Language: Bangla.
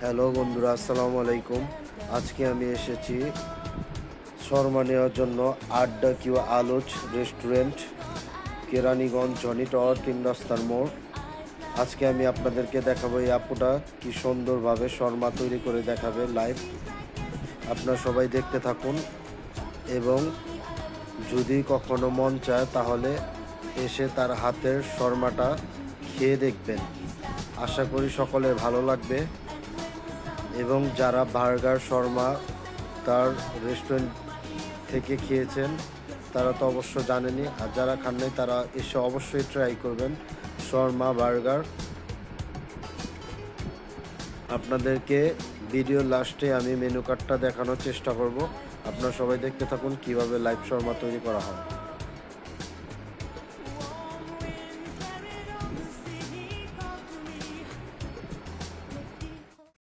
হ্যালো বন্ধুরা, আসসালামু আলাইকুম। আজকে আমি এসেছি শর্মা নেওয়ার জন্য আড্ডা কিউ আলোচ রেস্টুরেন্ট, কেরানীগঞ্জ, জনি টাওয়ার, 3 রাস্তার মোড়। আজকে আমি আপনাদেরকে দেখাবো এই আপুটা কি সুন্দরভাবে শর্মা তৈরি করে দেখাবে লাইভ। আপনারা সবাই দেখতে থাকুন এবং যদি কখনো মন চায় তাহলে এসে তার হাতের শর্মাটা খেয়ে দেখবেন। আশা করি সকলের ভালো লাগবে। এবং যারা বার্গার শর্মা তার রেস্টুরেন্ট থেকে খেয়েছেন তারা তো অবশ্য জানেনই, আর যারা খান নাই তারা এসে অবশ্যই ট্রাই করবেন শর্মা বার্গার। আপনাদেরকে ভিডিও লাস্টে আমি মেনু কার্ডটা দেখানোর চেষ্টা করব। আপনারা সবাই দেখতে থাকুন কিভাবে লাইভ শর্মা তৈরি করা হয়।